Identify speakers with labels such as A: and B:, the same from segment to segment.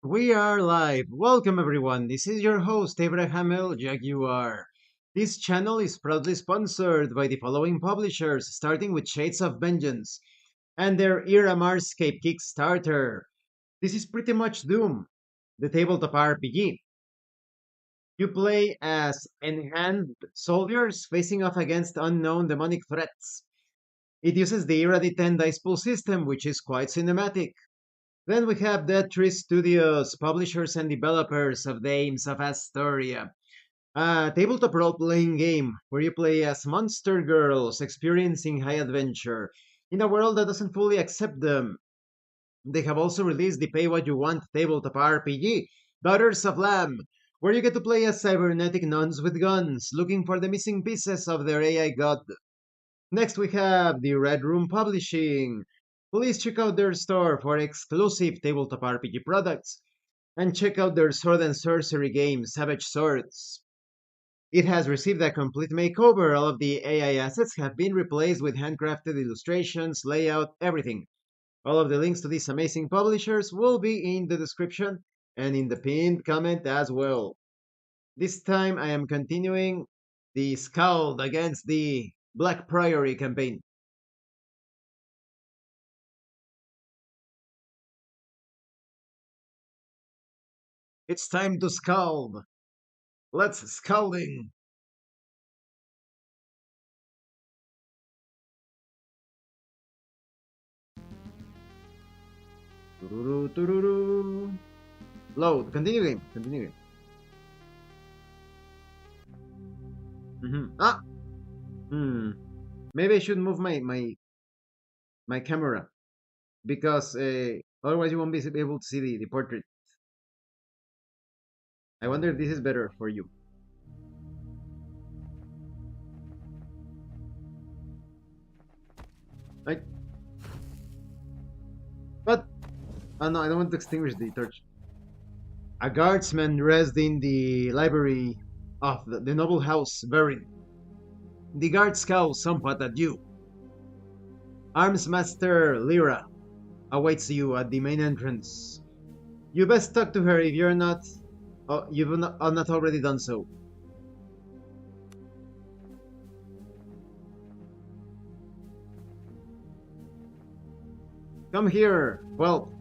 A: We are live. Welcome everyone. This is your host Abraham El Jaguar. This channel is proudly sponsored by the following publishers, starting with Shades of Vengeance and their Era Marscape Kickstarter. This is pretty much Doom, the tabletop RPG. You play as enhanced soldiers facing off against unknown demonic threats. It uses the Era D10 dice pool system, which is quite cinematic. Then we have the three studios, publishers and developers of Dames of Asstoria, a tabletop role-playing game where you play as monster girls experiencing high adventure in a world that doesn't fully accept them. They have also released the Pay What You Want tabletop RPG, Daughters of Lamb, where you get to play as cybernetic nuns with guns, looking for the missing pieces of their AI god. Next we have the Red Room Publishing. Please check out their store for exclusive tabletop RPG products, and check out their sword and sorcery game, Savage Swords. It has received a complete makeover. All of the AI assets have been replaced with handcrafted illustrations, layout, everything. All of the links to these amazing publishers will be in the description and in the pinned comment as well. This time I am continuing the SKALD against the Black Priory campaign. It's time to SKALD. Let's SKALDing. Tururu, tururu. Load. Continue game. Continue game. Ah. Maybe I should move my camera because otherwise you won't be able to see the portrait. I wonder if this is better for you. Like, but oh no, I don't want to extinguish the torch. A guardsman rests in the library of the noble house Verin. The guard scowls somewhat at you. Armsmaster Lyra awaits you at the main entrance. You best talk to her if you're not, you've not already done so. Come here, well.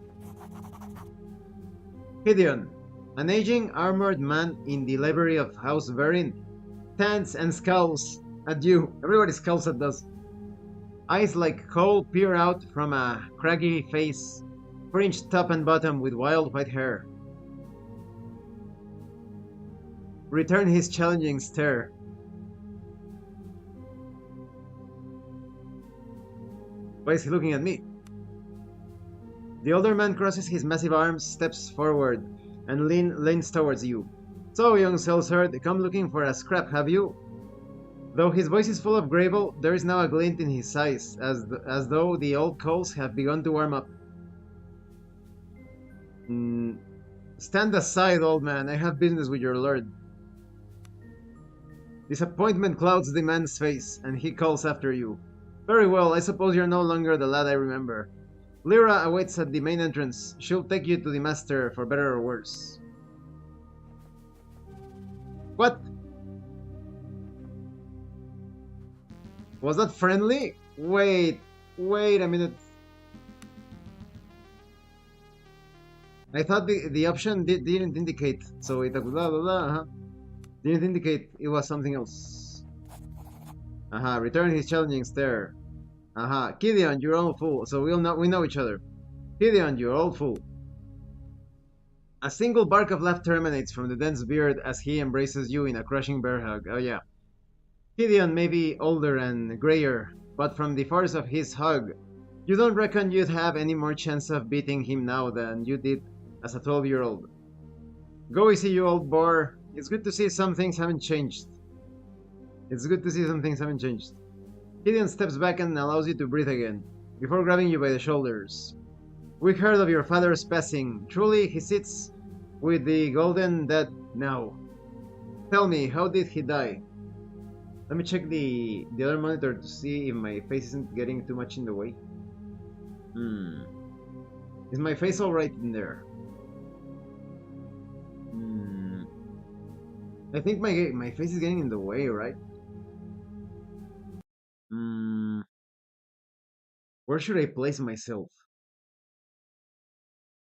A: Gideon, an aging armored man in the library of House Verin, stands and scowls at you. Everybody scowls at us. Eyes like coal peer out from a craggy face, fringed top and bottom with wild white hair. Return his challenging stare. Why is he looking at me? The older man crosses his massive arms, steps forward, and leans towards you. So, young sellsword, come looking for a scrap, have you? Though his voice is full of gravel, there is now a glint in his eyes, as though the old coals have begun to warm up. Stand aside, old man. I have business with your lord. Disappointment clouds the man's face, and he calls after you. Very well, I suppose you're no longer the lad I remember. Lyra awaits at the main entrance. She'll take you to the master for better or worse. What? Was that friendly? Wait a minute. I thought the option didn't indicate, so it blah blah blah. Didn't indicate it was something else. Return his challenging stare. Gideon, you're old fool. So we know each other. Gideon, you're old fool. A single bark of laughter emanates from the dense beard as he embraces you in a crushing bear hug. Oh yeah. Gideon may be older and grayer, but from the force of his hug, you don't reckon you'd have any more chance of beating him now than you did as a 12-year-old. Go easy, you old boar. It's good to see some things haven't changed. Gideon steps back and allows you to breathe again, before grabbing you by the shoulders. We heard of your father's passing. Truly, he sits with the golden dead now. Tell me, how did he die? Let me check the other monitor to see if my face isn't getting too much in the way. Is my face alright in there? Hmm. I think my face is getting in the way, right? Hmm. Where should I place myself?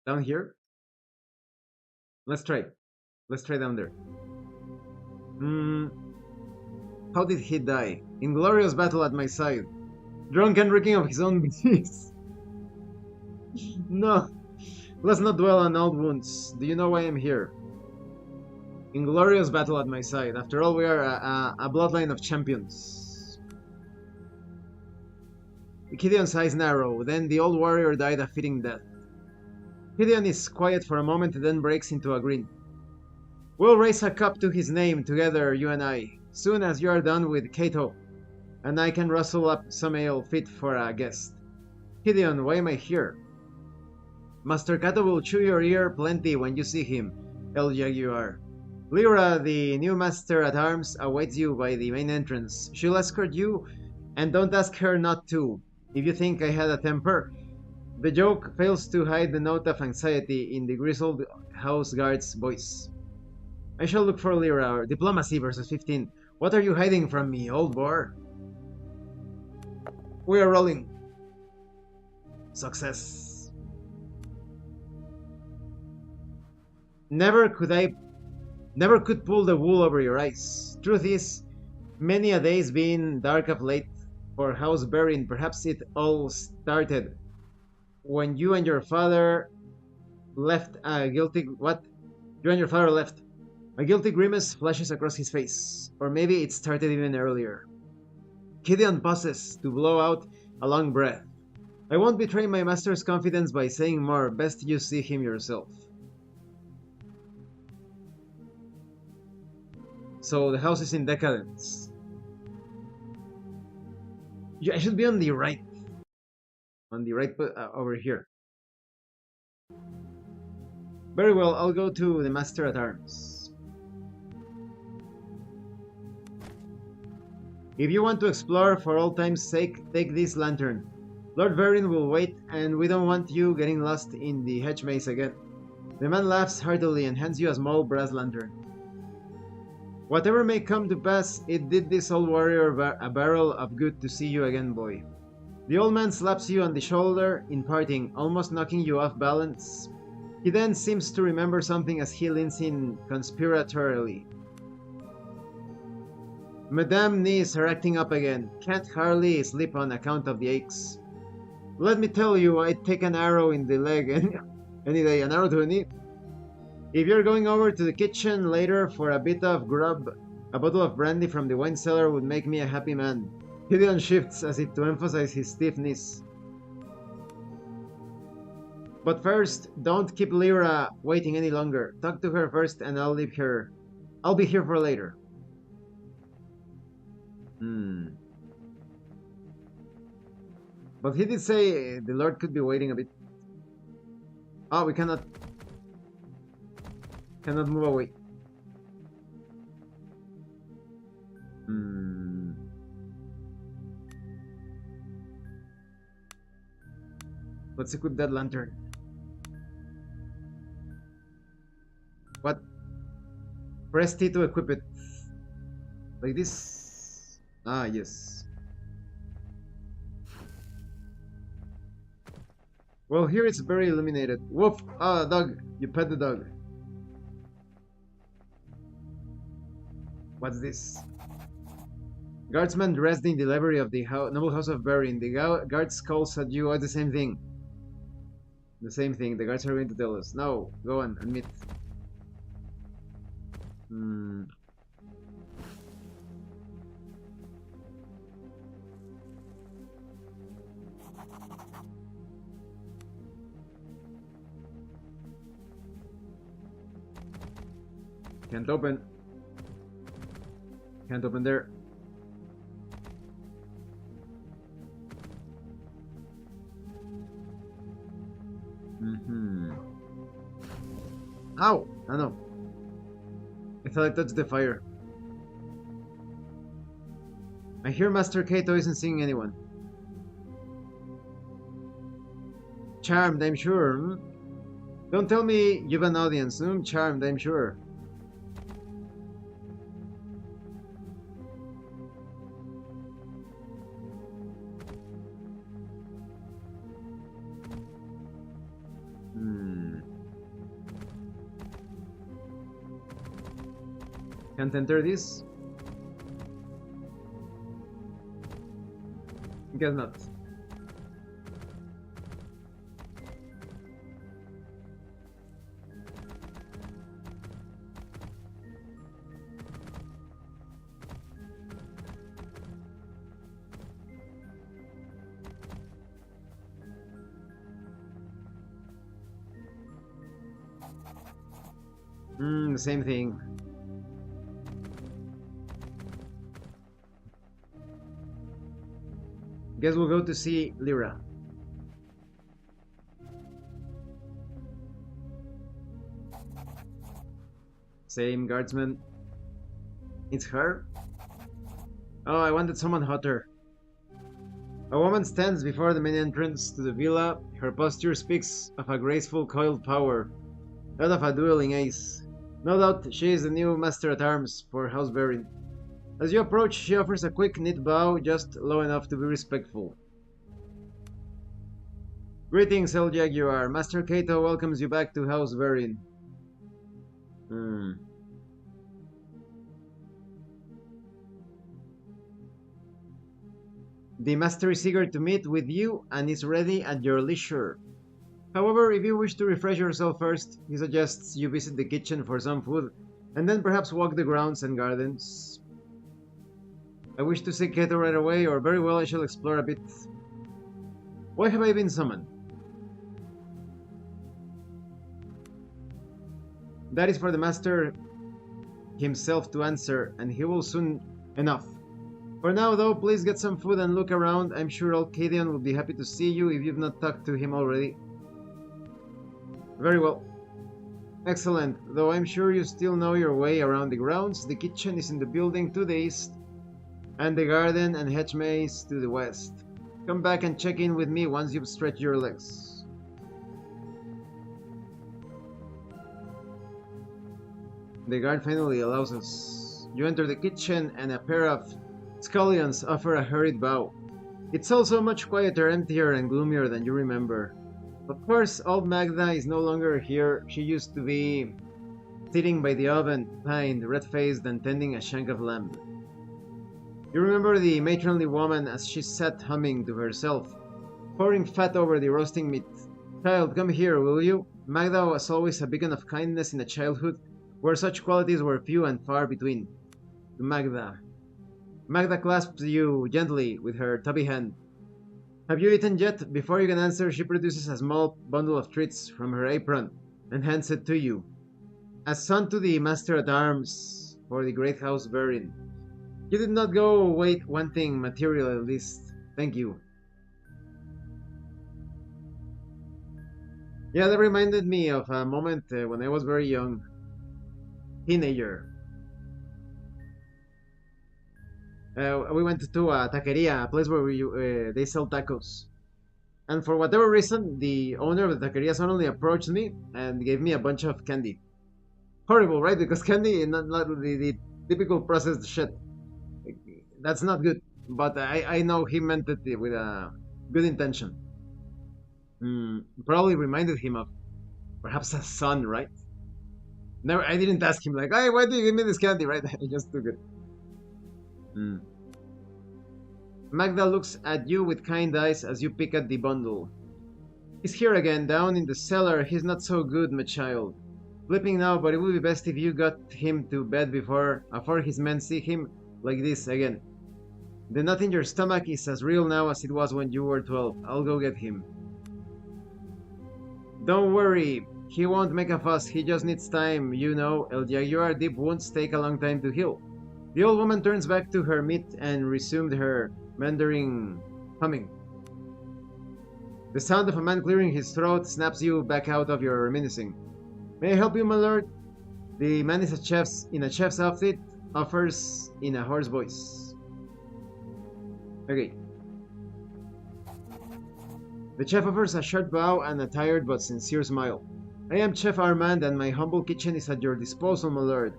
A: Down here? Let's try. Let's try down there. Hmm. How did he die? In glorious battle at my side. Drunk and reeking of his own disease. No. Let's not dwell on old wounds. Do you know why I'm here? In glorious battle at my side. After all, we are a bloodline of champions. Gideon's eyes narrow. Then the old warrior died a fitting death. Gideon is quiet for a moment, then breaks into a grin. We'll raise a cup to his name together, you and I, soon as you are done with Cato, and I can rustle up some ale fit for a guest. Gideon, why am I here? Master Cato will chew your ear plenty when you see him, El Jaguar. Lyra, the new master at arms, awaits you by the main entrance. She'll escort you, and don't ask her not to. If you think I had a temper, the joke fails to hide the note of anxiety in the grizzled house guard's voice. I shall look for Lyra. Diplomacy versus 15. What are you hiding from me, old boar? We are rolling. Success. Never could pull the wool over your eyes. Truth is, many a day's been dark of late for House Berin. Perhaps it all started when you and your father left a guilty... What? You and your father left. A guilty grimace flashes across his face. Or maybe it started even earlier. Gideon pauses to blow out a long breath. I won't betray my master's confidence by saying more. Best you see him yourself. So the house is in decadence. I should be on the right. On the right, over here. Very well, I'll go to the Master at Arms. If you want to explore for all time's sake, take this lantern. Lord Verin will wait, and we don't want you getting lost in the hedge maze again. The man laughs heartily and hands you a small brass lantern. Whatever may come to pass, it did this old warrior a barrel of good to see you again, boy. The old man slaps you on the shoulder in parting, almost knocking you off balance. He then seems to remember something as he leans in conspiratorially. Madame knees are acting up again. Can't hardly sleep on account of the aches. Let me tell you, I'd take an arrow in the leg any day, an arrow to the knee. If you're going over to the kitchen later for a bit of grub, a bottle of brandy from the wine cellar would make me a happy man. Gideon shifts as if to emphasize his stiffness. But first, don't keep Lyra waiting any longer. Talk to her first and I'll leave her. I'll be here for later. But he did say the Lord could be waiting a bit. Oh, we cannot move away. Let's equip that lantern. What? Press T to equip it. Like this? Ah, yes. Well, here it's very illuminated. Woof! Ah, dog. You pet the dog. What's this? Guardsman dressed in the livery of the noble house of Berin. The guards calls at you. Oh, the same thing. The same thing. The guards are going to tell us. No, go on, admit. Can't open. Can't open there. Ow! I know. I thought I touched the fire. I hear Master Cato isn't seeing anyone. Charmed, I'm sure. Don't tell me you've an audience. Charmed, I'm sure. Can't enter this? Guess not. Same thing. Guess we'll go to see Lyra. Same guardsman. It's her? Oh, I wanted someone hotter. A woman stands before the main entrance to the villa. Her posture speaks of a graceful coiled power, that of a dueling ace. No doubt she is the new master-at-arms for House Verin. As you approach, she offers a quick knit bow, just low enough to be respectful. Greetings, El Jaguar. Master Kato welcomes you back to House Verin. The master is eager to meet with you and is ready at your leisure. However, if you wish to refresh yourself first, he suggests you visit the kitchen for some food, and then perhaps walk the grounds and gardens. I wish to see Kato right away, or very well I shall explore a bit. Why have I been summoned? That is for the master himself to answer, and he will soon enough. For now, though, please get some food and look around. I'm sure old Cadian will be happy to see you if you've not talked to him already. Very well. Excellent. Though I'm sure you still know your way around the grounds, the kitchen is in the building to the east, and the garden and hedge maze to the west. Come back and check in with me once you've stretched your legs. The guard finally allows us. You enter the kitchen, and a pair of scullions offer a hurried bow. It's also much quieter, emptier, and gloomier than you remember. Of course, old Magda is no longer here. She used to be sitting by the oven, kind, red-faced, and tending a shank of lamb. You remember the matronly woman as she sat humming to herself, pouring fat over the roasting meat. Child, come here, will you? Magda was always a beacon of kindness in a childhood where such qualities were few and far between. Magda. Magda clasps you gently with her tubby hand. Have you eaten yet? Before you can answer, she produces a small bundle of treats from her apron and hands it to you. As son to the master-at-arms for the great House Verin, you did not go away wanting material, at least. Thank you. Yeah, that reminded me of a moment when I was very young. Teenager. We went to a taqueria, a place where they sell tacos. And for whatever reason, the owner of the taqueria suddenly approached me and gave me a bunch of candy. Horrible, right? Because candy is not the typical processed shit. That's not good. But I know he meant it with a good intention. Probably reminded him of perhaps a son, right? Never, I didn't ask him like, hey, why do you give me this candy, right? I just took it. Magda looks at you with kind eyes as you pick at the bundle. He's here again, down in the cellar. He's not so good, my child. Flipping now, but it would be best if you got him to bed before his men see him like this again. The knot in your stomach is as real now as it was when you were 12. I'll go get him. Don't worry, he won't make a fuss. He just needs time, you know. El Jaguar deep wounds take a long time to heal. The old woman turns back to her meat and resumed her Mandarin humming. The sound of a man clearing his throat snaps you back out of your reminiscing. May I help you, my lord? The man is in a chef's outfit, offers in a hoarse voice. Okay. The chef offers a short bow and a tired but sincere smile. I am Chef Armand, and my humble kitchen is at your disposal, my lord.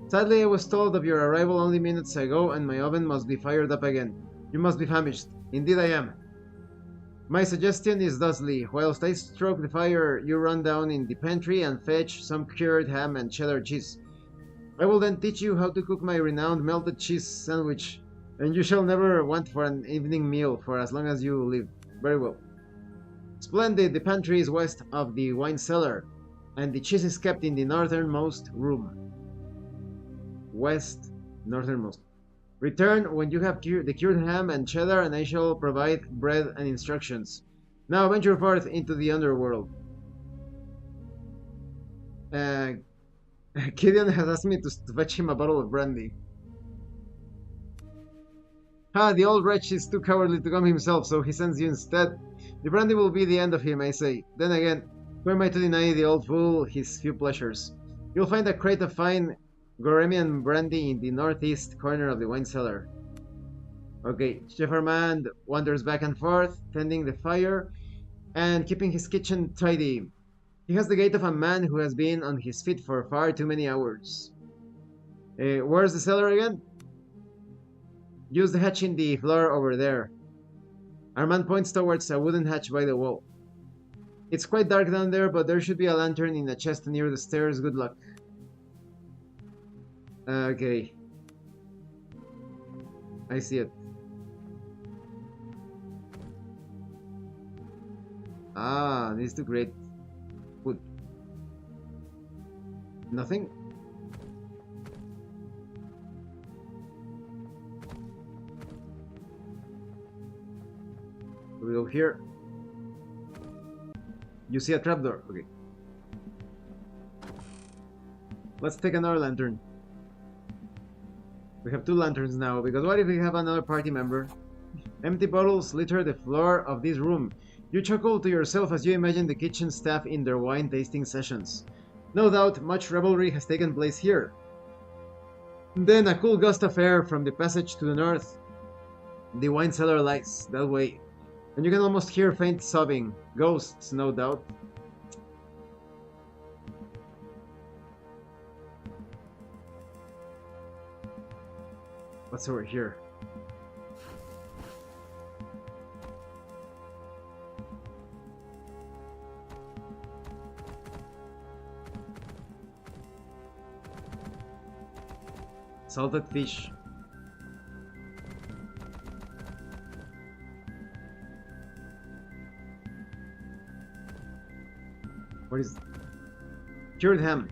A: Sadly, I was told of your arrival only minutes ago, and my oven must be fired up again. You must be famished. Indeed I am. My suggestion is thusly, whilst I stroke the fire, you run down in the pantry and fetch some cured ham and cheddar cheese. I will then teach you how to cook my renowned melted cheese sandwich, and you shall never want for an evening meal for as long as you live. Very well. Splendid, the pantry is west of the wine cellar, and the cheese is kept in the northernmost room. West, northernmost. Return when you have the cured ham and cheddar, and I shall provide bread and instructions. Now venture forth into the underworld. Gideon has asked me to fetch him a bottle of brandy. Ah, the old wretch is too cowardly to come himself, so he sends you instead. The brandy will be the end of him, I say. Then again, who am I to deny the old fool his few pleasures? You'll find a crate of fine Goremian brandy in the northeast corner of the wine cellar. Okay, Chef Armand wanders back and forth, tending the fire and keeping his kitchen tidy. He has the gait of a man who has been on his feet for far too many hours. Where's the cellar again? Use the hatch in the floor over there. Armand points towards a wooden hatch by the wall. It's quite dark down there, but there should be a lantern in a chest near the stairs. Good luck. Okay. I see it. Ah, these two great food. Nothing? We go here. You see a trapdoor. Okay. Let's take another lantern. We have two lanterns now, because what if we have another party member? Empty bottles litter the floor of this room. You chuckle to yourself as you imagine the kitchen staff in their wine tasting sessions. No doubt much revelry has taken place here. Then a cool gust of air from the passage to the north. The wine cellar lies that way, and you can almost hear faint sobbing. Ghosts, no doubt. What's over here? Salted fish. What is... Cured ham.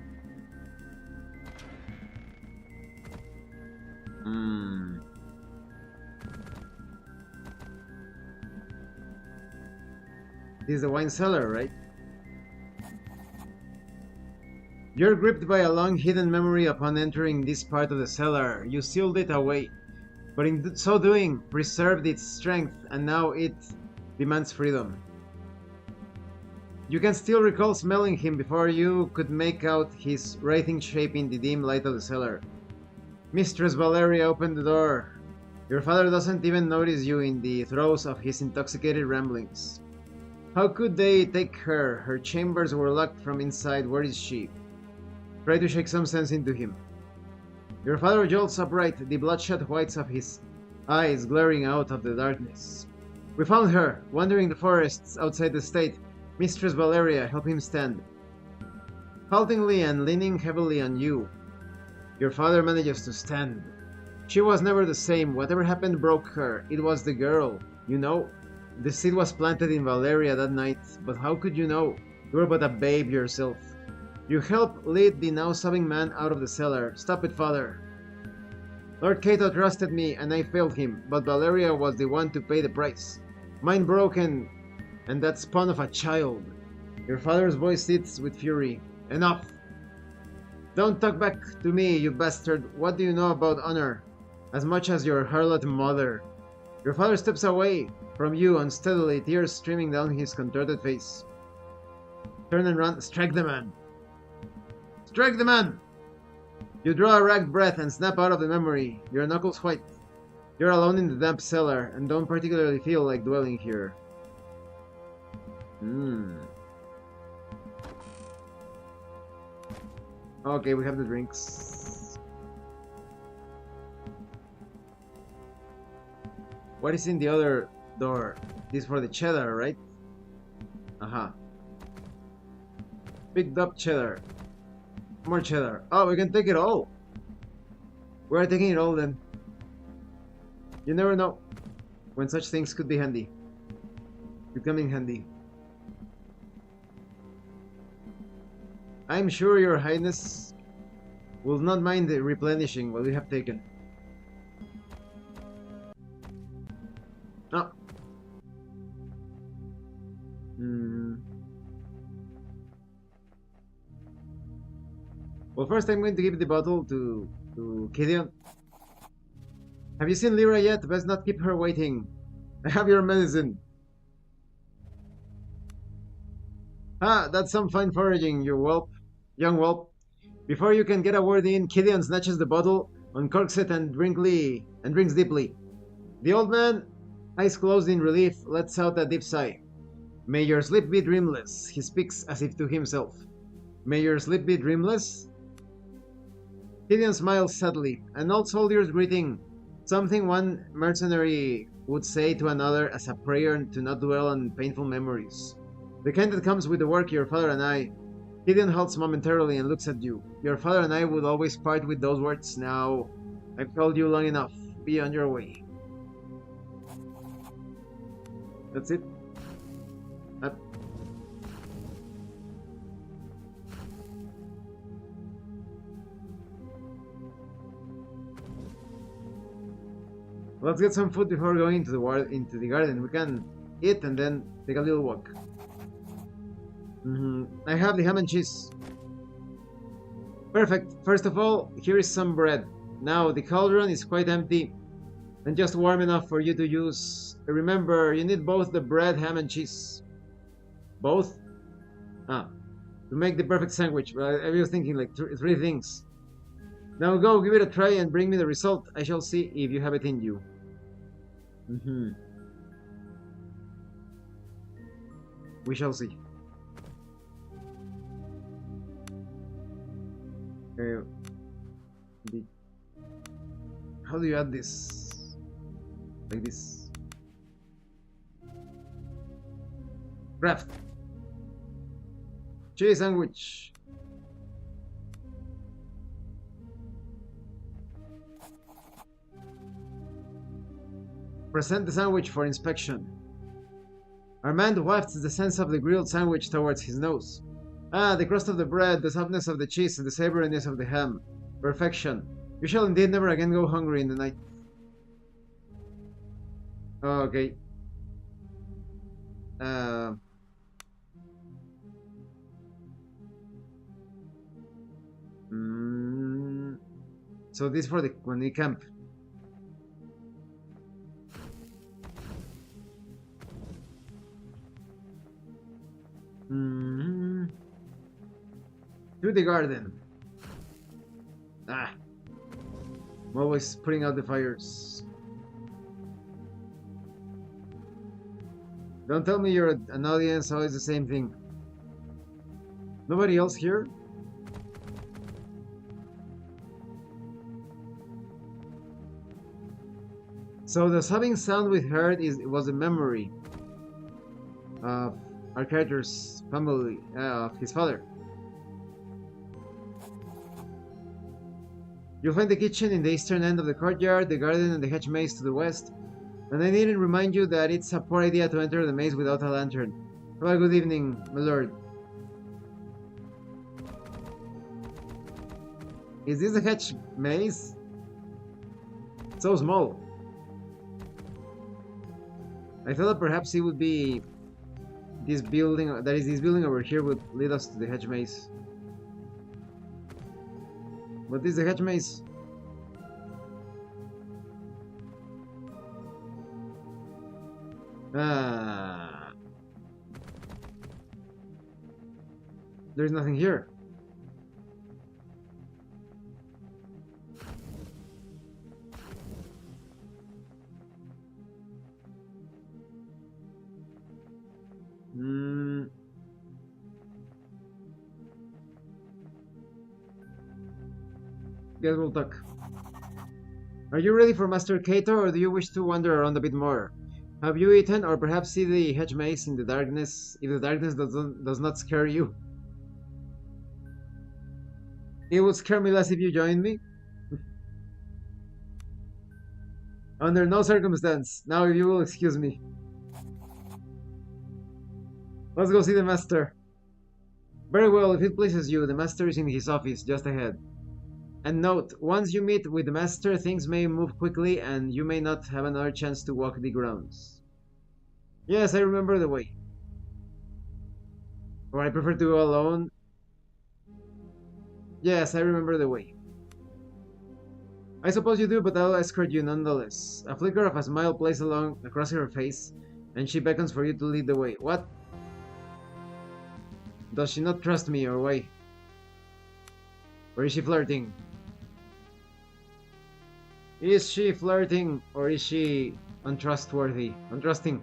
A: This is the wine cellar, right? You're gripped by a long hidden memory upon entering this part of the cellar. You sealed it away, but in so doing, preserved its strength, and now it demands freedom. You can still recall smelling him before you could make out his writhing shape in the dim light of the cellar. Mistress Valeria opened the door. Your father doesn't even notice you in the throes of his intoxicated ramblings. How could they take her? Her chambers were locked from inside. Where is she? Try to shake some sense into him. Your father jolts upright, the bloodshot whites of his eyes glaring out of the darkness. We found her, wandering the forests outside the state. Mistress Valeria, help him stand. Haltingly and leaning heavily on you, your father manages to stand. She was never the same. Whatever happened broke her. It was the girl, you know. The seed was planted in Valeria that night, but how could you know? You were but a babe yourself. You helped lead the now sobbing man out of the cellar. Stop it, father. Lord Cato trusted me, and I failed him, but Valeria was the one to pay the price. Mine broken, and that spawn of a child. Your father's voice hits with fury. Enough! Don't talk back to me, you bastard. What do you know about honor? As much as your harlot mother. Your father steps away from you unsteadily, tears streaming down his contorted face. Turn and run. Strike the man! Strike the man! You draw a ragged breath and snap out of the memory, your knuckles white. You're alone in the damp cellar, and don't particularly feel like dwelling here. Okay, we have the drinks. What is in the other door? This for the cheddar, right? Aha. Picked up cheddar. More cheddar. Oh, we can take it all. We're taking it all then. You never know when such things could be handy. Could come in handy. I'm sure your highness will not mind replenishing what we have taken. Oh. Well, first I'm going to give the bottle to Gideon. Have you seen Lyra yet? Best not keep her waiting. I have your medicine. Ah, that's some fine foraging, you whelp. Young whelp. Before you can get a word in, Gideon snatches the bottle, uncorks it, and drinks deeply. The old man, eyes closed in relief, lets out a deep sigh. May your sleep be dreamless, he speaks as if to himself. May your sleep be dreamless? Gideon smiles sadly, an old soldier's greeting, something one mercenary would say to another as a prayer to not dwell on painful memories. The kind that comes with the work your father and I. Gideon halts momentarily and looks at you. Your father and I would always part with those words. Now, I've told you long enough. Be on your way. That's it. Up. Let's get some food before going into the garden. We can eat and then take a little walk. I have the ham and cheese. Perfect. First of all, here is some bread. Now, the cauldron is quite empty and just warm enough for you to use. Remember, you need both the bread, ham, and cheese. Both? Ah, to make the perfect sandwich. I was thinking like three things. Now go, give it a try and bring me the result. I shall see if you have it in you. We shall see. How do you add this? Like this. Craft. Cheese sandwich. Present the sandwich for inspection. Armand wafts the sense of the grilled sandwich towards his nose. Ah, the crust of the bread, the softness of the cheese, and the savoriness of the ham. Perfection. You shall indeed never again go hungry in the night. Oh, okay. So this for when we camp. To the garden. I'm always putting out the fires. Don't tell me you're an audience, always the same thing. Nobody else here? So the sobbing sound we heard was a memory of our character's family, of his father. You'll find the kitchen in the eastern end of the courtyard, the garden and the hedge maze to the west. And I needn't remind you that it's a poor idea to enter the maze without a lantern. Have a good evening, my lord. Is this a hedge maze? So small. I thought that perhaps it would be this building, that is, this building over here would lead us to the hedge maze. What is the hedge maze? There's nothing here. Guess we'll talk. Are you ready for Master Kato, or do you wish to wander around a bit more? Have you eaten, or perhaps see the hedge maze in the darkness, if the darkness does not scare you? It would scare me less if you joined me. Under no circumstance. Now, if you will excuse me. Let's go see the master. Very well, if it pleases you, the master is in his office, just ahead. And note, once you meet with the master, things may move quickly and you may not have another chance to walk the grounds. Yes, I remember the way. Or I prefer to go alone. Yes, I remember the way. I suppose you do, but I'll escort you nonetheless. A flicker of a smile plays along across her face, and she beckons for you to lead the way. What? Does she not trust me, or why? Or is she flirting? Is she flirting, or is she untrustworthy? Untrusting.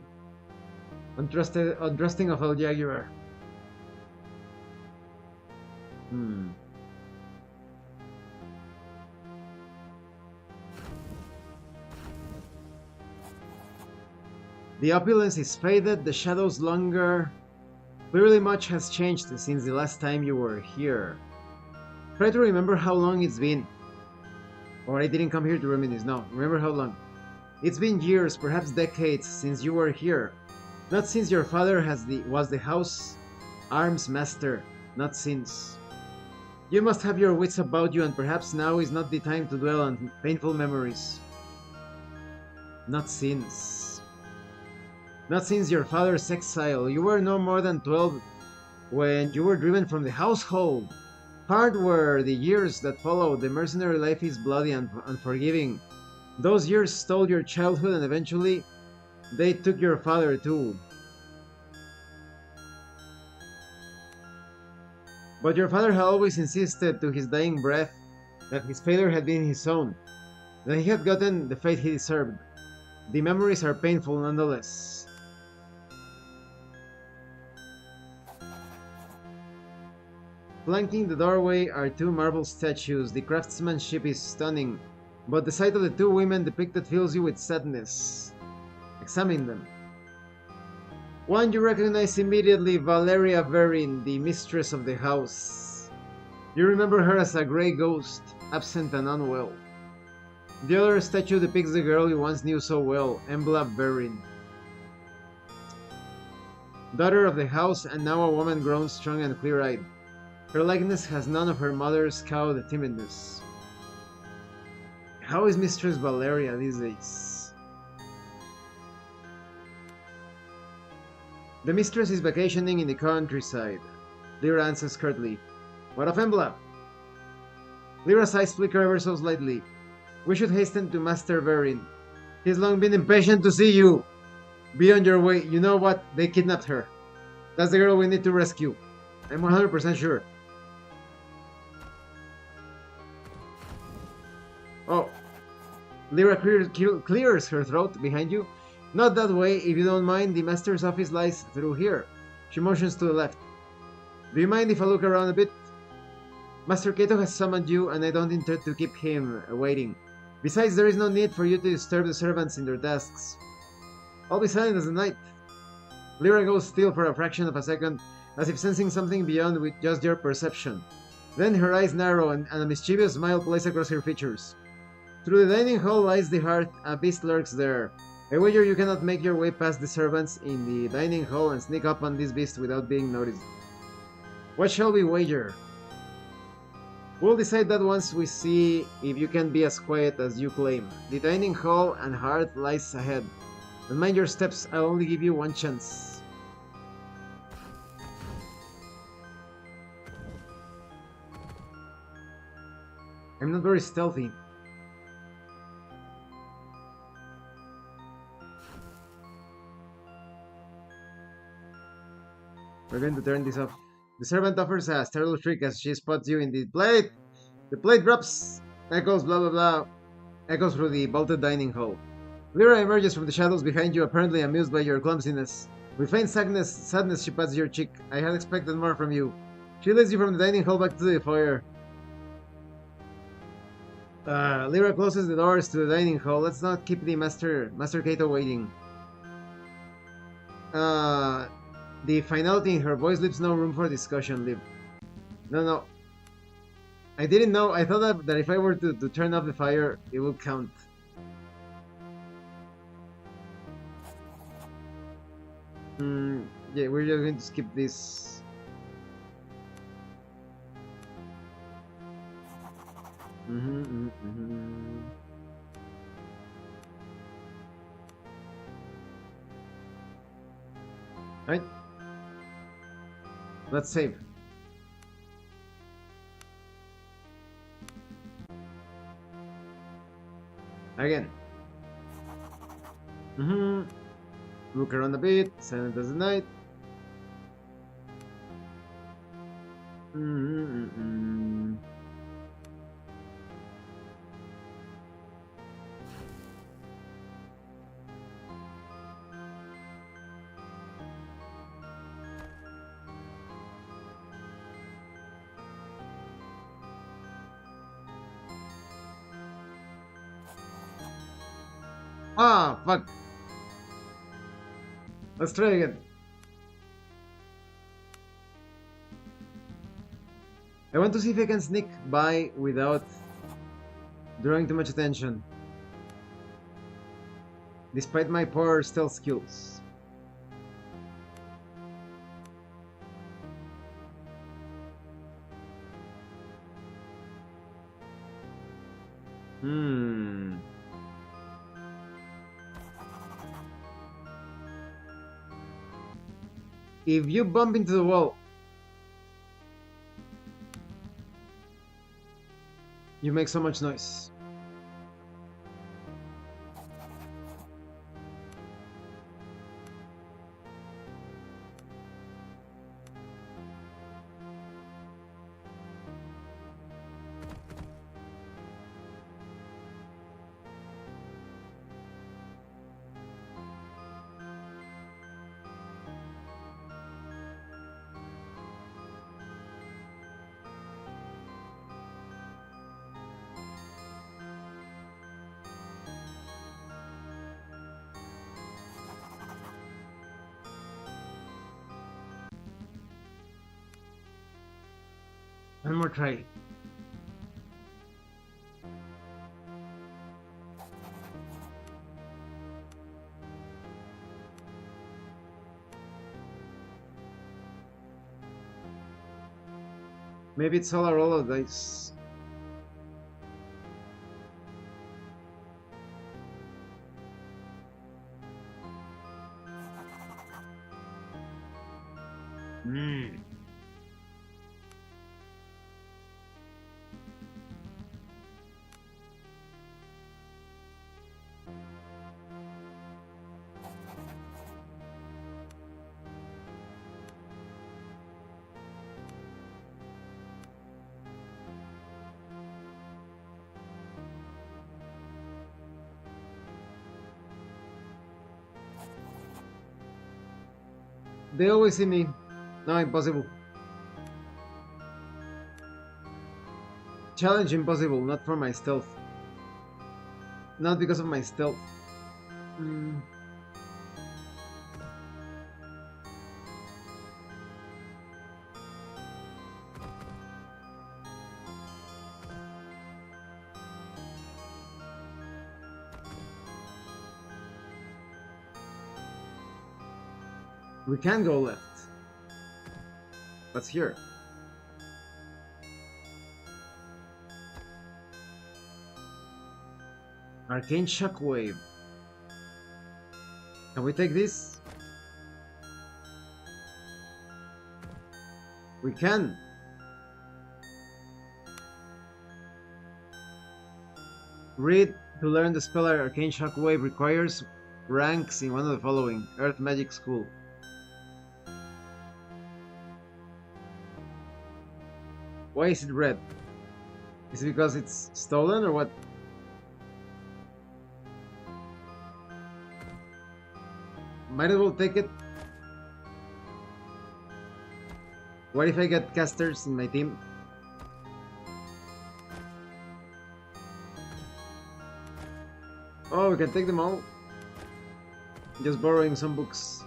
A: Untrusting of El Jaguar. The opulence is faded, the shadows longer. Clearly much has changed since the last time you were here. Try to remember how long it's been. Or I didn't come here to reminisce, no. Remember how long. It's been years, perhaps decades, since you were here. Not since your father was the house arms master, not since. You must have your wits about you, and perhaps now is not the time to dwell on painful memories. Not since. Not since your father's exile. You were no more than 12 when you were driven from the household. Hard were the years that followed. The mercenary life is bloody and unforgiving. Those years stole your childhood and eventually they took your father too. But your father had always insisted to his dying breath that his failure had been his own, that he had gotten the fate he deserved. The memories are painful nonetheless. Flanking the doorway are two marble statues. The craftsmanship is stunning, but the sight of the two women depicted fills you with sadness. Examine them. One you recognize immediately, Valeria Verin, the mistress of the house. You remember her as a grey ghost, absent and unwell. The other statue depicts the girl you once knew so well, Embla Verin. Daughter of the house and now a woman grown strong and clear-eyed. Her likeness has none of her mother's cowed timidness. How is Mistress Valeria these days? The mistress is vacationing in the countryside. Lyra answers curtly. What of Embla? Lyra's eyes flicker ever so slightly. We should hasten to Master Verin. He's long been impatient to see you. Be on your way. You know what? They kidnapped her. That's the girl we need to rescue. I'm 100% sure. Oh. Lyra clears her throat behind you. Not that way, if you don't mind. The master's office lies through here. She motions to the left. Do you mind if I look around a bit? Master Kato has summoned you, and I don't intend to keep him waiting. Besides, there is no need for you to disturb the servants in their tasks. I'll be silent as the night. Lyra goes still for a fraction of a second, as if sensing something beyond with just your perception. Then her eyes narrow, and a mischievous smile plays across her features. Through the dining hall lies the hearth. A beast lurks there. I wager you cannot make your way past the servants in the dining hall and sneak up on this beast without being noticed. What shall we wager? We'll decide that once we see if you can be as quiet as you claim. The dining hall and hearth lies ahead. And mind your steps, I'll only give you one chance. I'm not very stealthy. We're going to turn this off. The servant offers a startled shriek as she spots you in the plate. The plate drops. Echoes blah blah blah. Echoes through the vaulted dining hall. Lyra emerges from the shadows behind you, apparently amused by your clumsiness. With faint sadness she pats your cheek. I had expected more from you. She leads you from the dining hall back to the foyer. Lyra closes the doors to the dining hall. Let's not keep the Master Kato waiting. The finality in her voice leaves no room for discussion, Liv. No. I didn't know. I thought that if I were to turn off the fire, it would count. Yeah, we're just going to skip this. Right? Let's save. Again. Look around a bit, silent as the night. Ah, fuck. Let's try again. I want to see if I can sneak by without drawing too much attention, despite my poor stealth skills. If you bump into the wall, you make so much noise. One more try. Maybe it's all a roll of dice. They always see me. No, impossible. Challenge impossible, not for my stealth. Not because of my stealth. We can go left. What's here? Arcane Shockwave. Can we take this? We can. Read to learn the spell Arcane Shockwave requires ranks in one of the following: Earth Magic School. Why is it red? Is it because it's stolen or what? Might as well take it. What if I get casters in my team? Oh, we can take them all. Just borrowing some books.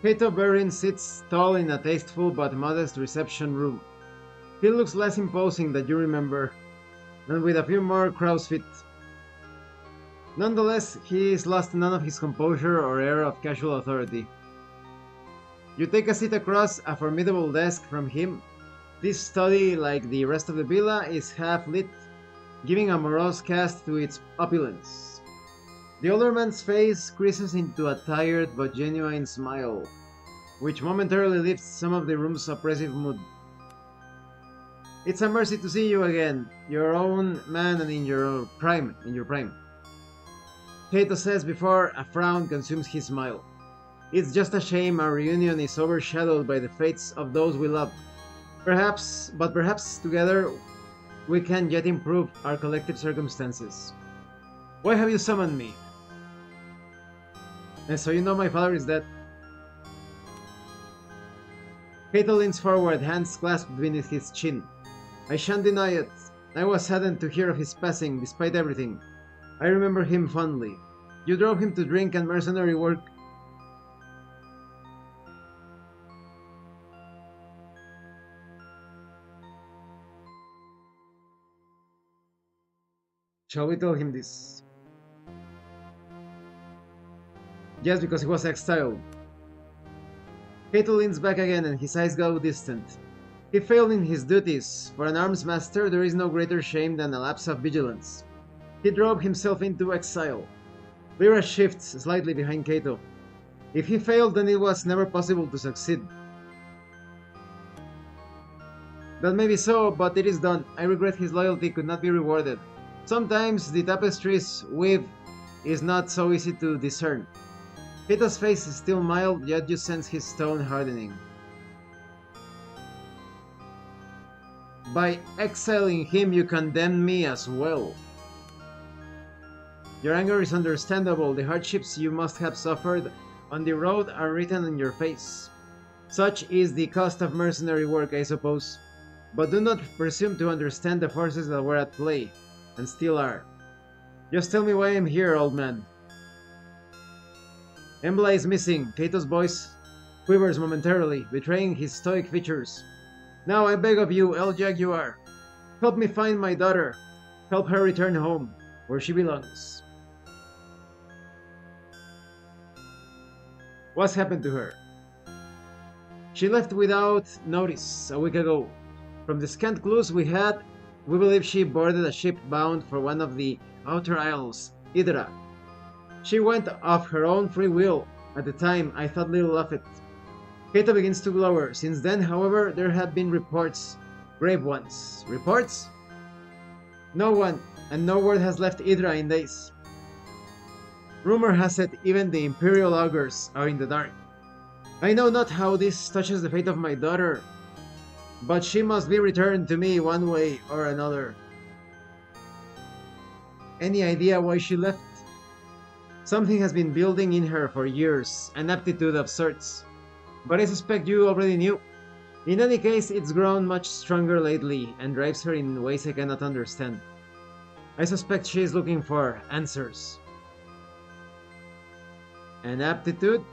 A: Kato Berin sits tall in a tasteful but modest reception room. He looks less imposing than you remember, and with a few more crow's feet. Nonetheless, he's lost none of his composure or air of casual authority. You take a seat across a formidable desk from him. This study, like the rest of the villa, is half lit, giving a morose cast to its opulence. The older man's face creases into a tired but genuine smile, which momentarily lifts some of the room's oppressive mood. It's a mercy to see you again, your own man and in your prime. Kato says before a frown consumes his smile. It's just a shame our reunion is overshadowed by the fates of those we love. Perhaps together we can yet improve our collective circumstances. Why have you summoned me? And so you know my father is dead. Kato leans forward, hands clasped beneath his chin. I shan't deny it. I was saddened to hear of his passing, despite everything. I remember him fondly. You drove him to drink and mercenary work. Shall we tell him this? Yes, because he was exiled. Kato leans back again and his eyes go distant. He failed in his duties. For an arms master, there is no greater shame than a lapse of vigilance. He drove himself into exile. Lyra shifts slightly behind Kato. If he failed, then it was never possible to succeed. That may be so, but it is done. I regret his loyalty could not be rewarded. Sometimes the tapestry's weave is not so easy to discern. Kato's face is still mild, yet you sense his tone hardening. By exiling him, you condemn me as well. Your anger is understandable. The hardships you must have suffered on the road are written in your face. Such is the cost of mercenary work, I suppose. But do not presume to understand the forces that were at play, and still are. Just tell me why I'm here, old man. Embla is missing. Kato's voice quivers momentarily, betraying his stoic features. Now I beg of you, El Jaguar, help me find my daughter. Help her return home, where she belongs. What's happened to her? She left without notice a week ago. From the scant clues we had, we believe she boarded a ship bound for one of the outer isles, Hydra. She went of her own free will. At the time, I thought little of it. Kato begins to glower. Since then, however, there have been reports. Grave ones. Reports? No one, and no word has left Hydra in days. Rumor has it even the Imperial augurs are in the dark. I know not how this touches the fate of my daughter, but she must be returned to me one way or another. Any idea why she left? Something has been building in her for years, an aptitude of sorts. But I suspect you already knew. In any case, it's grown much stronger lately and drives her in ways I cannot understand. I suspect she is looking for answers. An aptitude?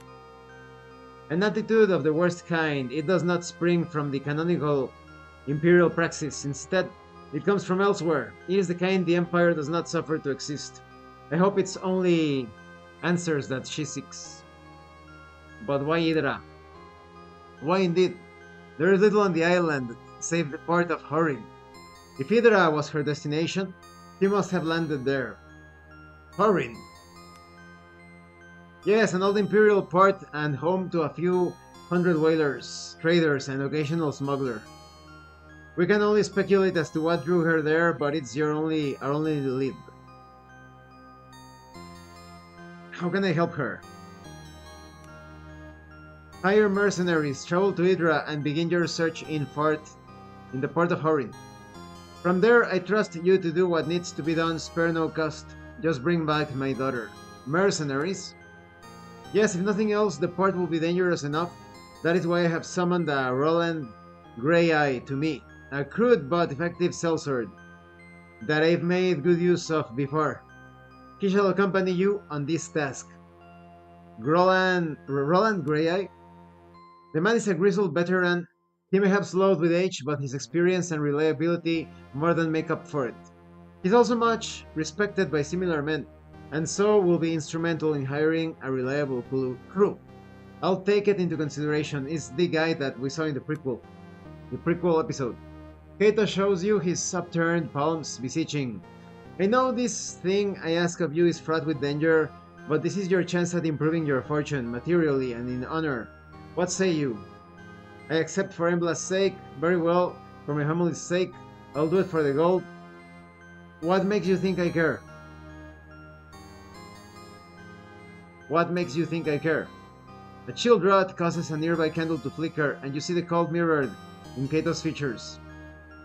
A: An attitude of the worst kind. It does not spring from the canonical imperial praxis. Instead, it comes from elsewhere. It is the kind the Empire does not suffer to exist. I hope it's only answers that she seeks. But why Hydra? Why indeed? There is little on the island save the port of Horin. If Hydra was her destination, she must have landed there. Horin? Yes, an old imperial port and home to a few hundred whalers, traders, and occasional smuggler. We can only speculate as to what drew her there, but it's our only lead. How can I help her? Hire mercenaries, travel to Hydra, and begin your search in the port of Horin. From there, I trust you to do what needs to be done, spare no cost. Just bring back my daughter. Mercenaries? Yes, if nothing else, the port will be dangerous enough. That is why I have summoned a Roland Grey-Eye to me, a crude but effective sellsword that I've made good use of before. He shall accompany you on this task. Roland Grey-Eye? The man is a grizzled veteran. He may have slowed with age, but his experience and reliability more than make up for it. He's also much respected by similar men, and so will be instrumental in hiring a reliable crew. I'll take it into consideration. It's the guy that we saw in the prequel episode. Keita shows you his upturned palms, beseeching, I know this thing I ask of you is fraught with danger, but this is your chance at improving your fortune, materially and in honor. What say you? I accept for Embla's sake. Very well, for my family's sake. I'll do it for the gold. What makes you think I care? What makes you think I care? A chill draught causes a nearby candle to flicker, and you see the cold mirrored in Kato's features.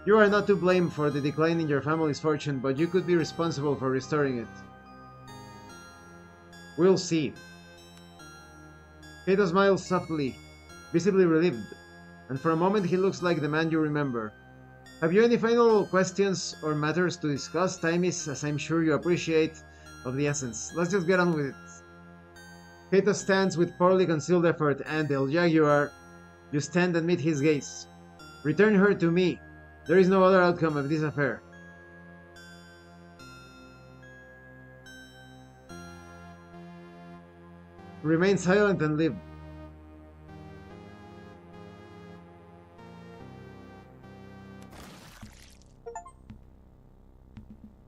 A: You are not to blame for the decline in your family's fortune, but you could be responsible for restoring it. We'll see. Kato smiles softly, visibly relieved, and for a moment he looks like the man you remember. Have you any final questions or matters to discuss? Time is, as I'm sure you appreciate, of the essence. Let's just get on with it. Kato stands with poorly concealed effort, and El Jaguar, you stand and meet his gaze. Return her to me. There is no other outcome of this affair. Remain silent and live.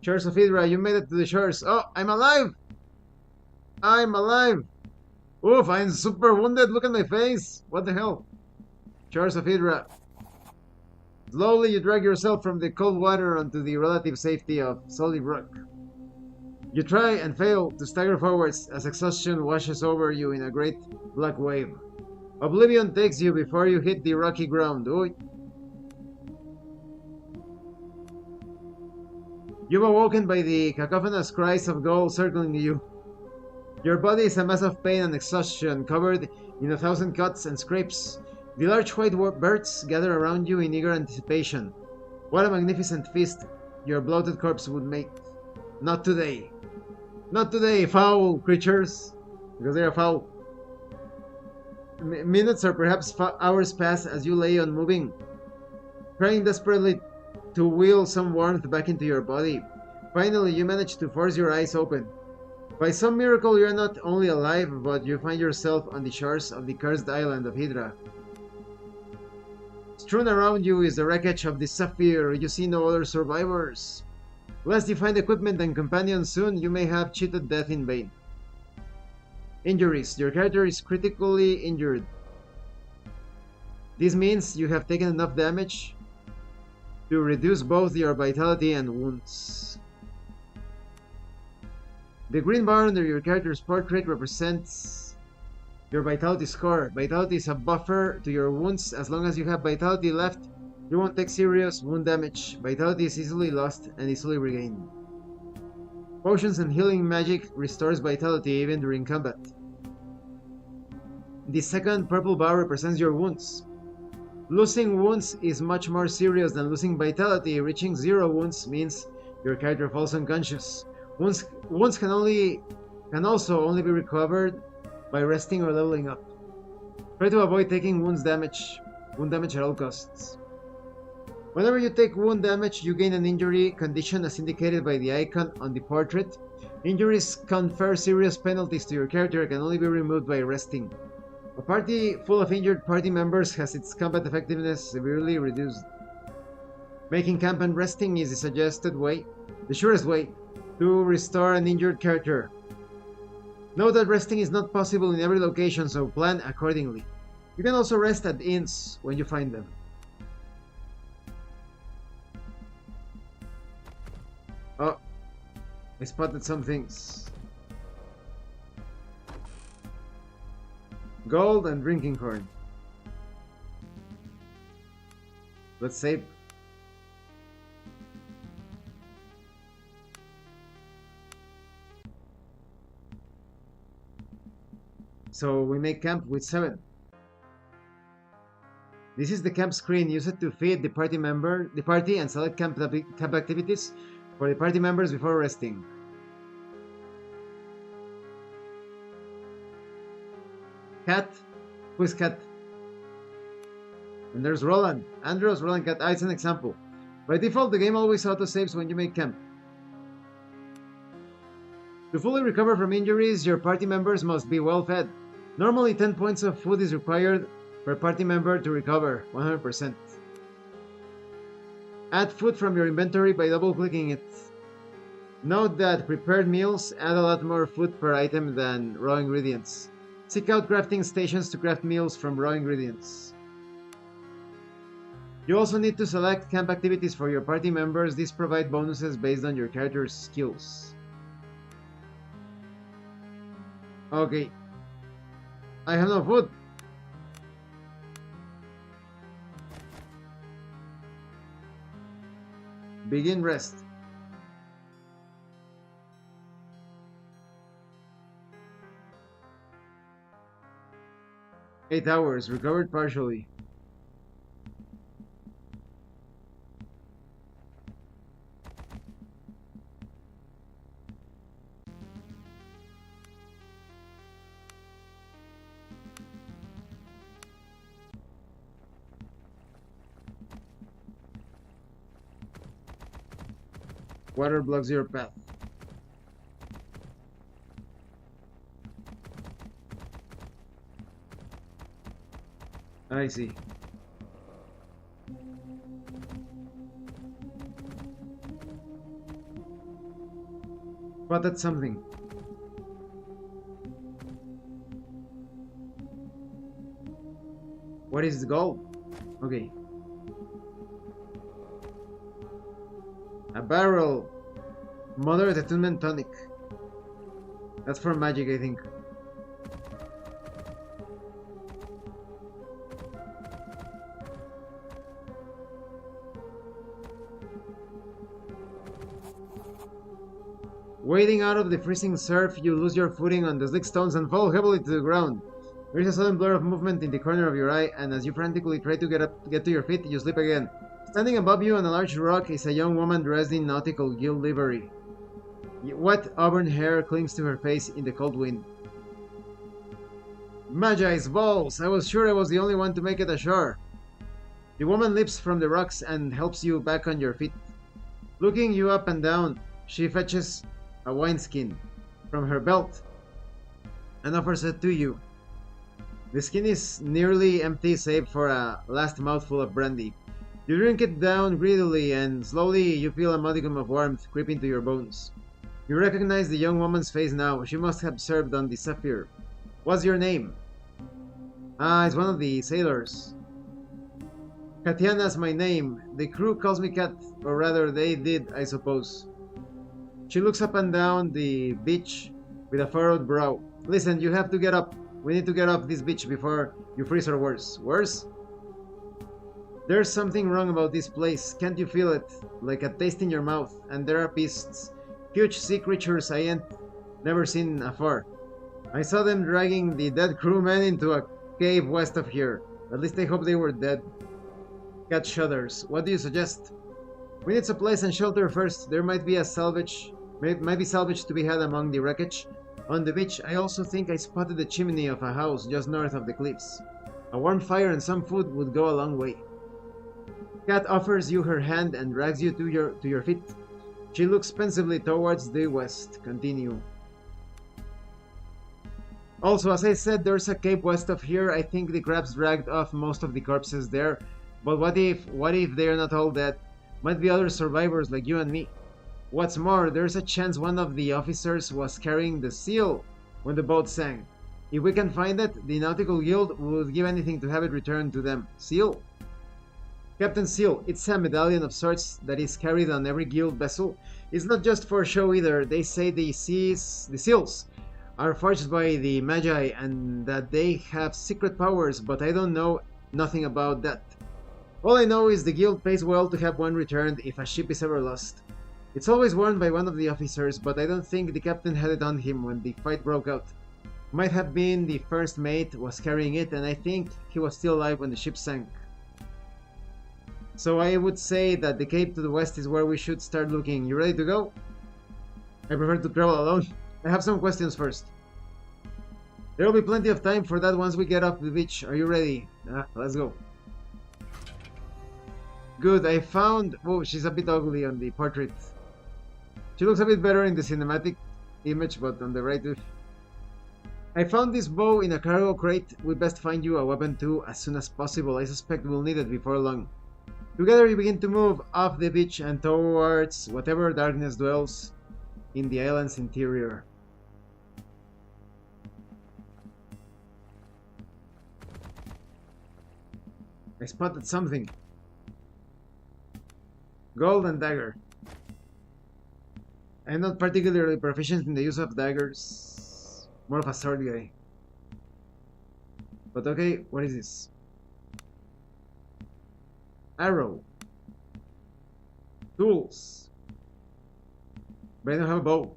A: Shores of Hydra, you made it to the shores. Oh, I'm alive! I'm alive! Oof, I'm super wounded. Look at my face. What the hell? Shores of Hydra. Slowly you drag yourself from the cold water onto the relative safety of solid rock. You try and fail to stagger forwards as exhaustion washes over you in a great black wave. Oblivion takes you before you hit the rocky ground. Ooh. You've awoken by the cacophonous cries of gold circling you. Your body is a mass of pain and exhaustion, covered in 1,000 cuts and scrapes. The large white birds gather around you in eager anticipation. What a magnificent feast your bloated corpse would make. Not today. Not today, foul creatures. Because they are foul. Minutes or perhaps hours pass as you lay unmoving, trying desperately to will some warmth back into your body. Finally, you manage to force your eyes open. By some miracle, you are not only alive, but you find yourself on the shores of the cursed island of Hydra. Strewn around you is the wreckage of the Sapphire. You see no other survivors. Lest you find equipment and companions soon, you may have cheated death in vain. Injuries. Your character is critically injured. This means you have taken enough damage to reduce both your vitality and wounds. The green bar under your character's portrait represents your vitality score. Vitality is a buffer to your wounds. As long as you have vitality left, you won't take serious wound damage. Vitality is easily lost and easily regained. Potions and healing magic restores vitality even during combat. The second purple bar represents your wounds. Losing wounds is much more serious than losing vitality. Reaching 0 wounds means your character falls unconscious. Wounds can also only be recovered by resting or leveling up. Try to avoid taking wound damage at all costs. Whenever you take wound damage, you gain an injury condition as indicated by the icon on the portrait. Injuries confer serious penalties to your character and can only be removed by resting. A party full of injured party members has its combat effectiveness severely reduced. Making camp and resting is the surest way to restore an injured character. Note that resting is not possible in every location, so plan accordingly. You can also rest at inns when you find them. Oh, I spotted some things. Gold and drinking horn. Let's save. So we make camp with 7. This is the camp screen. Use it to feed the party and select camp activities for the party members before resting. Cat? Who is Cat? And there's Roland. Andros, Roland Cat. Ah, it's an example. By default, the game always auto-saves when you make camp. To fully recover from injuries, your party members must be well fed. Normally 10 points of food is required per party member to recover 100%. Add food from your inventory by double-clicking it. Note that prepared meals add a lot more food per item than raw ingredients. Seek out crafting stations to craft meals from raw ingredients. You also need to select camp activities for your party members. These provide bonuses based on your character's skills. Okay. I have no food. Begin rest. Eight hours, recovered partially. Water blocks your path. I see. Spotted something. What is the goal? Okay. A barrel. Moderate attunement tonic. That's for magic, I think. Wading out of the freezing surf, you lose your footing on the slick stones and fall heavily to the ground. There is a sudden blur of movement in the corner of your eye, and as you frantically try to get to your feet, you slip again. Standing above you on a large rock is a young woman dressed in nautical guild livery. Wet auburn hair clings to her face in the cold wind. Magi's balls! I was sure I was the only one to make it ashore. The woman leaps from the rocks and helps you back on your feet. Looking you up and down, she fetches a wineskin from her belt and offers it to you. The skin is nearly empty save for a last mouthful of brandy. You drink it down greedily and slowly you feel a modicum of warmth creeping to your bones. You recognize the young woman's face now. She must have served on the Sapphire. What's your name? Ah, it's one of the sailors. Katiana's my name. The crew calls me Kat, or rather they did, I suppose. She looks up and down the beach with a furrowed brow. Listen, you have to get up. We need to get off this beach before you freeze or worse. Worse? There's something wrong about this place. Can't you feel it? Like a taste in your mouth. And there are beasts. Huge sea creatures I ain't never seen afar. I saw them dragging the dead crewmen into a cave west of here. At least I hope they were dead. Cat shudders. What do you suggest? We need supplies and shelter first. There might be salvage to be had among the wreckage. On the beach, I also think I spotted the chimney of a house just north of the cliffs. A warm fire and some food would go a long way. Cat offers you her hand and drags you to your feet. She looks pensively towards the west. Continue. Also, as I said, there's a cave west of here. I think the crabs dragged off most of the corpses there. But what if they're not all dead? Might be other survivors like you and me. What's more, there's a chance one of the officers was carrying the seal when the boat sank. If we can find it, the Nautical Guild would give anything to have it returned to them. Seal? Captain Seal, it's a medallion of sorts that is carried on every guild vessel. It's not just for show either. They say the seals are forged by the Magi and that they have secret powers, but I don't know nothing about that. All I know is the guild pays well to have one returned if a ship is ever lost. It's always worn by one of the officers, but I don't think the captain had it on him when the fight broke out. Might have been the first mate was carrying it, and I think he was still alive when the ship sank. So I would say that the cave to the west is where we should start looking. You ready to go? I prefer to travel alone. I have some questions first. There will be plenty of time for that once we get off the beach. Are you ready? Let's go. Good, I found... Oh, she's a bit ugly on the portrait. She looks a bit better in the cinematic image, but on the right... I found this bow in a cargo crate. We best find you a weapon too as soon as possible. I suspect we'll need it before long. Together you begin to move off the beach and towards whatever darkness dwells in the island's interior. I spotted something. Golden dagger. I'm not particularly proficient in the use of daggers. More of a sword guy. But okay, what is this? Arrow. Tools. But I don't have a bow.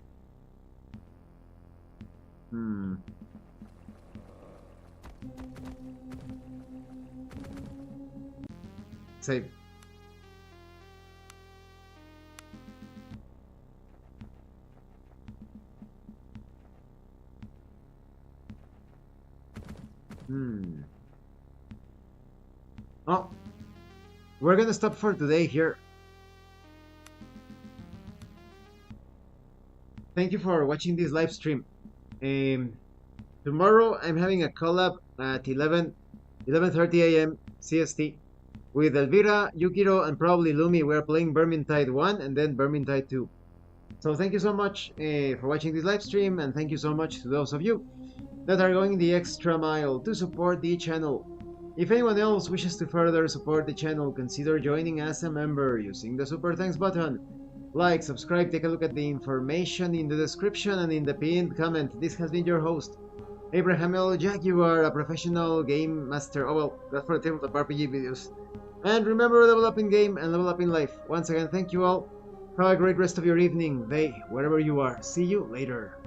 A: Save. Oh, we're gonna stop for today here. Thank you for watching this live stream. Tomorrow I'm having a collab at 11:30 a.m. CST with Elvira, Yukiro, and probably Lumi. We're playing Vermintide 1 and then Vermintide 2. So thank you so much for watching this live stream, and thank you so much to those of you that are going the extra mile to support the channel. If anyone else wishes to further support the channel, consider joining as a member using the Super Thanks button. Like, subscribe, take a look at the information in the description and in the pinned comment. This has been your host, Abraham El Jaguar, a professional game master. Oh well, that's for the tabletop RPG videos. And remember, level up in game and level up in life. Once again, thank you all. Have a great rest of your evening, day, wherever you are. See you later.